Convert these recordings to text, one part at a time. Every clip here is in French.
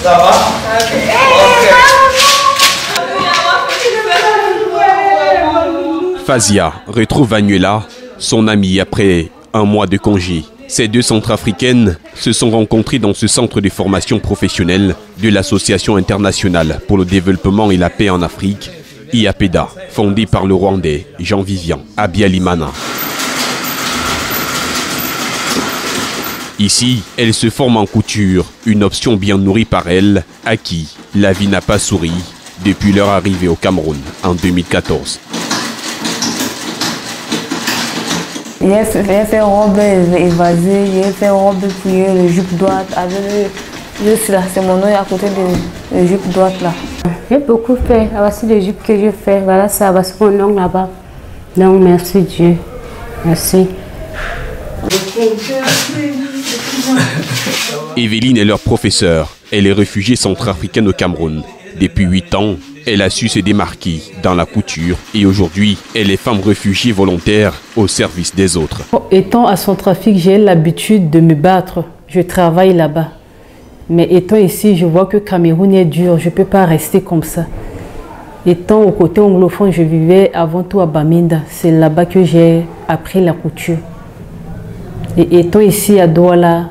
Ça va? Fazia retrouve Anuela, son amie, après un mois de congé. Ces deux centrafricaines se sont rencontrées dans ce centre de formation professionnelle de l'Association internationale pour le développement et la paix en Afrique, IAPEDA, fondée par le Rwandais Jean-Vivian Habyalimana. Ici, elles se forment en couture, une option bien nourrie par elles, à qui la vie n'a pas souri depuis leur arrivée au Cameroun en 2014. J'ai fait robe évasée, j'ai fait robe pliée, le jupe droite avec juste là, c'est mon œil à côté de la jupe droite là. J'ai beaucoup fait, voici les jupes que je fais, voilà ça, voici mon ongle là-bas. Donc merci Dieu, merci. Evelyne est leur professeure. Elle est réfugiée centrafricaine au Cameroun. Depuis 8 ans, elle a su se démarquer dans la couture et aujourd'hui, elle est femme réfugiée volontaire au service des autres. Étant à Centrafrique, j'ai l'habitude de me battre. Je travaille là-bas. Mais étant ici, je vois que Cameroun est dur. Je ne peux pas rester comme ça. Étant au côté anglophone, je vivais avant tout à Bamenda. C'est là-bas que j'ai appris la couture. Et étant ici à Douala,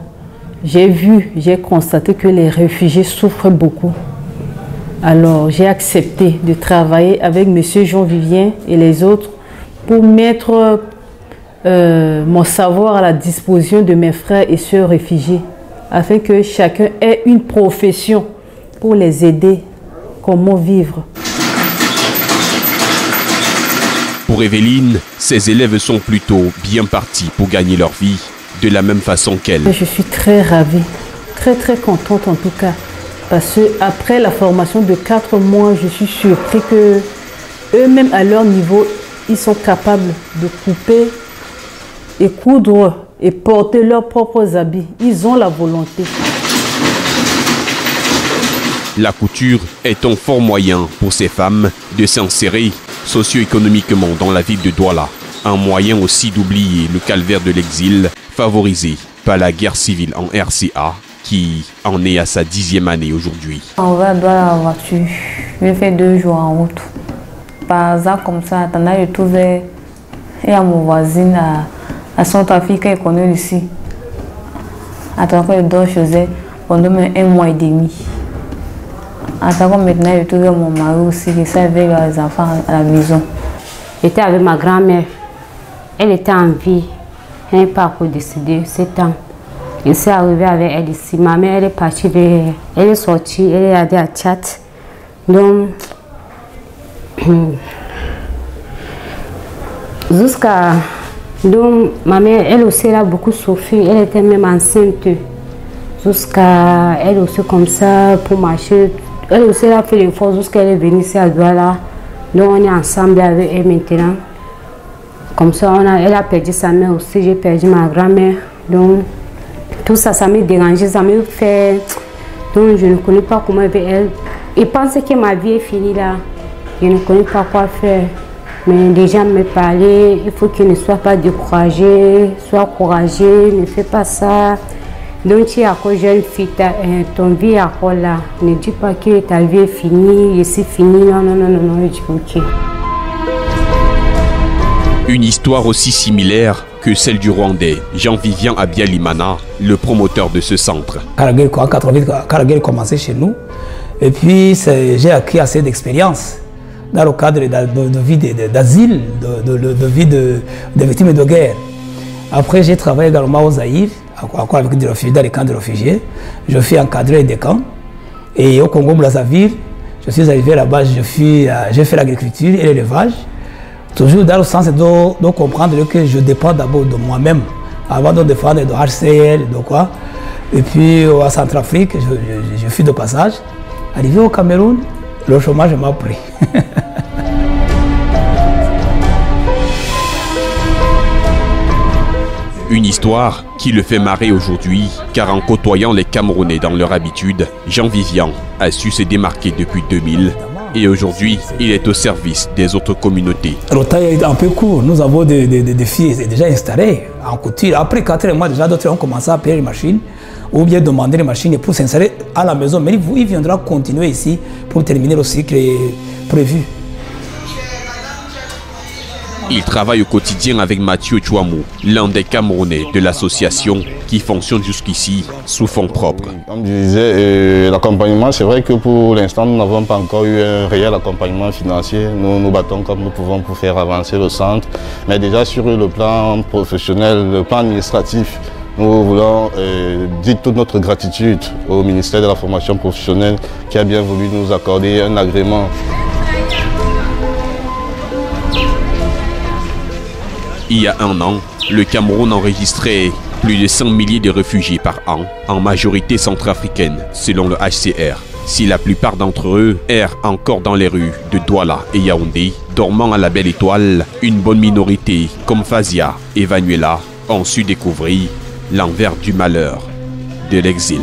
j'ai constaté que les réfugiés souffrent beaucoup. Alors j'ai accepté de travailler avec M. Jean-Vivien et les autres pour mettre mon savoir à la disposition de mes frères et sœurs réfugiés, afin que chacun ait une profession pour les aider, comment vivre. Pour Evelyne, ses élèves sont plutôt bien partis pour gagner leur vie, de la même façon qu'elle. Je suis très ravie, très contente en tout cas. Parce qu'après la formation de 4 mois, je suis surpris que eux-mêmes à leur niveau, ils sont capables de couper et coudre et porter leurs propres habits. Ils ont la volonté. La couture est un fort moyen pour ces femmes de s'insérer socio-économiquement dans la ville de Douala. Un moyen aussi d'oublier le calvaire de l'exil favorisé par la guerre civile en RCA, qui en est à sa 10e année aujourd'hui. On va à Douala en voiture. J'ai fait 2 jours en route. Par hasard comme ça, t'en as trouvé et à mon voisine à Centrafrique qui est connue ici. À tant que je dors chez elle pendant 1 mois et demi. À tant que maintenant j'ai trouvé mon mari aussi qui s'est avec les enfants à la maison. J'étais avec ma grand-mère. Elle était en vie. Elle n'est pas encore décédée, 7 ans. Je suis arrivée avec elle ici. Ma mère elle est partie, elle est sortie, elle est allée à Tchad. Donc, jusqu'à... Donc, ma mère, elle aussi, elle a beaucoup souffert. Elle était même enceinte. Jusqu'à... Elle aussi comme ça, pour marcher. Elle aussi, elle a fait l'effort jusqu'à elle est venue ici à Douala. Donc, on est ensemble avec elle maintenant. Comme ça, elle a perdu sa mère aussi. J'ai perdu ma grand-mère. Donc, tout ça, ça m'a dérangé, ça m'a fait... Donc, je ne connais pas comment elle... Il pense que ma vie est finie là. Je ne connais pas quoi faire. Mais les gens me parlaient, il faut qu'il ne soit pas découragé, sois courageux, ne fais pas ça. Donc, tu es encore jeune fille, ton vie est encore là. Ne dis pas que ta vie est finie, je suis finie. Non, je dis ok. Une histoire aussi similaire que celle du Rwandais Jean-Vivian Habyalimana, le promoteur de ce centre. En 88, quand la guerre commençait chez nous, et puis j'ai acquis assez d'expérience dans le cadre de vie d'asile, de vie de victimes de guerre. Après, j'ai travaillé également au Zaïre, encore avec des réfugiés, dans les camps de réfugiés. Je suis encadré des camps. Et au Congo-Brazzaville, je suis arrivé là-bas, j'ai fait l'agriculture et l'élevage. Toujours dans le sens de comprendre que je dépends d'abord de moi-même, avant de dépendre de HCR, de quoi. Et puis à Centrafrique, je fus de passage. Arrivé au Cameroun, le chômage m'a pris. Une histoire qui le fait marrer aujourd'hui, car en côtoyant les Camerounais dans leur habitude, Jean-Vivian a su se démarquer depuis 2000. Et aujourd'hui, il est au service des autres communautés. Le temps est un peu court. Nous avons des filles déjà installées en couture. Après 4 mois, déjà, d'autres ont commencé à payer les machines ou bien demander les machines pour s'installer à la maison. Mais il viendra continuer ici pour terminer le cycle prévu. Il travaille au quotidien avec Mathieu Chouamou, l'un des Camerounais de l'association qui fonctionne jusqu'ici sous fonds propres. Comme je disais, l'accompagnement, c'est vrai que pour l'instant, nous n'avons pas encore eu un réel accompagnement financier. Nous nous battons comme nous pouvons pour faire avancer le centre. Mais déjà sur le plan professionnel, le plan administratif, nous voulons dire toute notre gratitude au ministère de la formation professionnelle qui a bien voulu nous accorder un agrément. Il y a un an, le Cameroun enregistrait plus de 100 milliers de réfugiés par an, en majorité centrafricaine, selon le HCR. Si la plupart d'entre eux errent encore dans les rues de Douala et Yaoundé, dormant à la Belle Étoile, une bonne minorité, comme Fazia et Vanuela, ont su découvrir l'envers du malheur de l'exil.